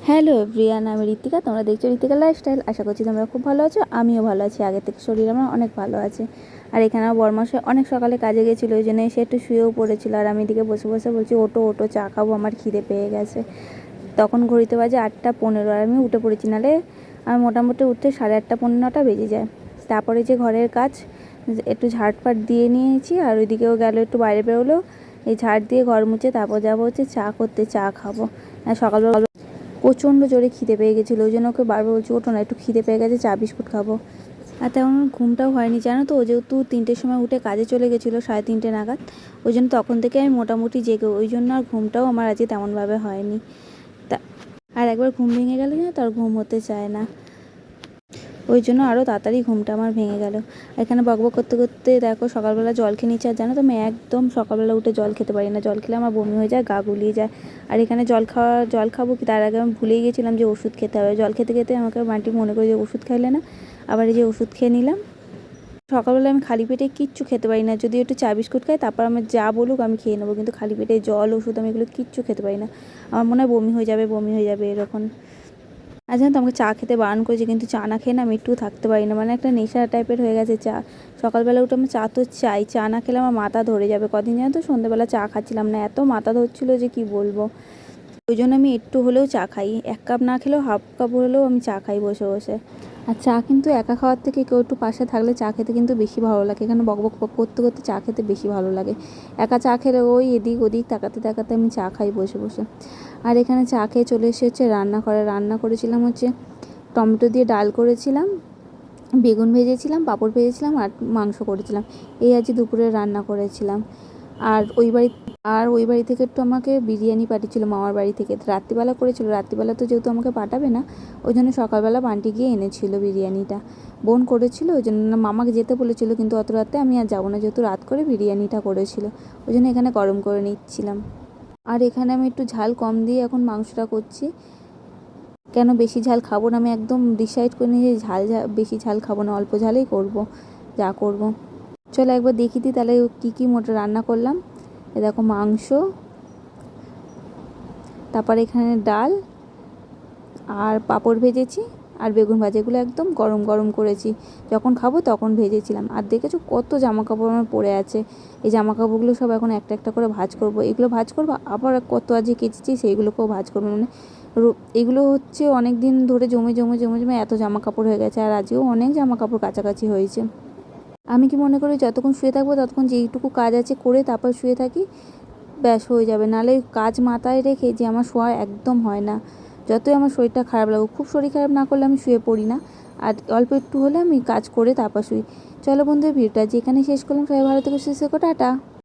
Hello everyone, আমি ঋতিকা। তোমরা দেখছো ঋতিকা লাইফস্টাইল। আশা করছি তোমরা খুব ভালো আছো। আমিও ভালো আছি, আগের থেকে শরীর আমার অনেক ভালো আছে। আর এখানে আমার বরমাসে অনেক সকালে কাজে গেছিলো, ওই জন্য এসে একটু শুয়েও পড়েছিল। আর আমি এদিকে বসে বসে বলছি, ওটো ওটো চা খাবো, আমার খিদে পেয়ে গেছে। তখন ঘড়িতে বাজে 8:15, আর আমি উঠে পড়েছি। নাহলে আমি মোটামুটি উঠতে 8:30 পৌনে 9টা বেজে যায়। তারপরে যে ঘরের কাজ একটু ঝাড়ফাট দিয়ে নিয়েছি, আর ওইদিকেও গেল একটু বাইরে বেরোলো। এই ঝাড় দিয়ে ঘর মুছে তারপর যাবো হচ্ছে চা করতে, চা খাবো। আর সকালবেলা প্রচণ্ড জোরে খিদে পেয়ে গেছিলো, ওই জন্য ওকে বারবার বলছি, ওঠো না, একটু খিদে পেয়ে গেছে, চা বিস্কুট খাবো। আর তেমন ঘুমটাও হয়নি জানো তো, ও যেহেতু 3টের সময় উঠে কাজে চলে গেছিলো 3:30 নাগাদ, ওই জন্য তখন থেকে আমি মোটামুটি জেগে, ওই জন্য আর ঘুমটাও আমার আজকে তেমনভাবে হয়নি। তা আর একবার ঘুম ভেঙে গেলে না, তো আর ঘুম হতে চায় না, ওই জন্য আরও তাড়াতাড়ি ঘুমটা আমার ভেঙে গেল। এখানে বকবক করতে করতে দেখো সকালবেলা জল খেয়ে নিচ্ছে। আর জানো তো, আমি একদম সকালবেলা উঠে জল খেতে পারি না, জল খেলে আমার বমি হয়ে যায়, গা গুলিয়ে যায়। আর এখানে জল খাবো কি তার আগে আমি ভুলেই গেছিলাম যে ওষুধ খেতে হবে। জল খেতে খেতে আমাকে বান্টি মনে করে যে ওষুধ খাইলে না, আবার এই যে ওষুধ খেয়ে নিলাম। সকালবেলা আমি খালি পেটে কিচ্ছু খেতে পারি না, যদি একটু চা বিস্কুট খাই তারপর আমি যা বলুক আমি খেয়ে নেবো, কিন্তু খালি পেটে জল ওষুধ আমি এগুলো কিচ্ছু খেতে পারি না। আমার মনে হয় বমি হয়ে যাবে এরকম। আর জানো তো, আমাকে চা খেতে বারণ করেছে, কিন্তু চা না খেয়ে না আমি একটু থাকতে পারি না, মানে একটা নেশা টাইপের হয়ে গেছে চা। সকালবেলা উঠে আমার চা তো চাই, চা না খেলে আমার মাথা ধরে যাবে। কদিন জানো তো সন্ধ্যেবেলা চা খাচ্ছিলাম না, এত মাথা ধরছিল যে কি বলবো। ওই জন্য আমি একটু হলেও চা খাই, 1 কাপ না খেলেও হাফ কাপ হলেও আমি চা খাই বসে বসে। আর চা কিন্তু একা খাওয়ার থেকে কেউ একটু পাশে থাকলে চা খেতে কিন্তু বেশি ভালো লাগে। এখানে বকবক করতে করতে চা খেতে বেশি ভালো লাগে। একা চা খেলে ওই এদিক ওদিক তাকাতে তাকাতে আমি চা খাই বসে বসে। আর এখানে চা খেয়ে চলে এসে হচ্ছে রান্না করেছিলাম হচ্ছে টমেটো দিয়ে ডাল করেছিলাম, বেগুন ভেজেছিলাম, পাঁপড় ভেজেছিলাম, আর মাংস করেছিলাম। এই আজ দুপুরে রান্না করেছিলাম। আর ওই বাড়ি থেকে একটু আমাকে বিরিয়ানি পাঠিয়েছিল, মামার বাড়ি থেকে। রাত্রিবেলা করেছিল, রাত্রিবেলা তো যেহেতু আমাকে পাঠাবে না, ওই জন্য সকালবেলা বান্টি গিয়ে এনেছিল বিরিয়ানিটা। বোন করেছিল, ওই জন্য মামাকে যেতে বলেছিল, কিন্তু অত রাতে আমি আর যাবো না, যেহেতু রাত করে বিরিয়ানিটা করেছিল, ওই জন্য এখানে গরম করে নিচ্ছিলাম। আর এখানে আমি একটু ঝাল কম দিয়ে এখন মাংসটা করছি, কেন বেশি ঝাল খাবো না। আমি একদম ডিসাইড করে নিয়েছি বেশি ঝাল খাবো না, অল্প ঝালেই করব, যা করব। চলো একবার দেখি দিই তাহলে কী কী মোটা রান্না করলাম। এ দেখো মাংস, তারপর এখানে ডাল, আর পাঁপড় ভেজেছি, আর বেগুন ভাজা। এগুলো একদম গরম গরম করেছি, যখন খাবো তখন ভেজেছিলাম। আর দেখেছো কত জামা কাপড় আমার পড়ে আছে, এই জামা কাপড়গুলো সব এখন একটা একটা করে ভাঁজ করব। এগুলো ভাঁজ করবো, আবার কত আজকে কেচেছি সেইগুলোকেও ভাঁজ করবো। মানে এগুলো হচ্ছে অনেক দিন ধরে জমে জমে জমে জমে এত জামা কাপড় হয়ে গেছে, আর আজকেও অনেক জামা কাপড় কাছাকাছি হয়েছে। আমি কি মনে করি যতক্ষণ শুয়ে থাকবো ততক্ষণ যেইটুকু কাজ আছে করে তারপর শুয়ে থাকি, ব্যাস হয়ে যাবে। নাহলে কাজ মাথায় রেখে যে আমার শোয়া একদম হয় না। যতই আমার শরীরটা খারাপ লাগুক, খুব শরীর খারাপ না করলে আমি শুয়ে পড়ি না, আর অল্প একটু হলে আমি কাজ করে তারপর শুই। চলো বন্ধুরা, ভিডিওটা যেখানে শেষ করলাম, সবাই ভালো থেকে সুস্থ থেকো, টাটা।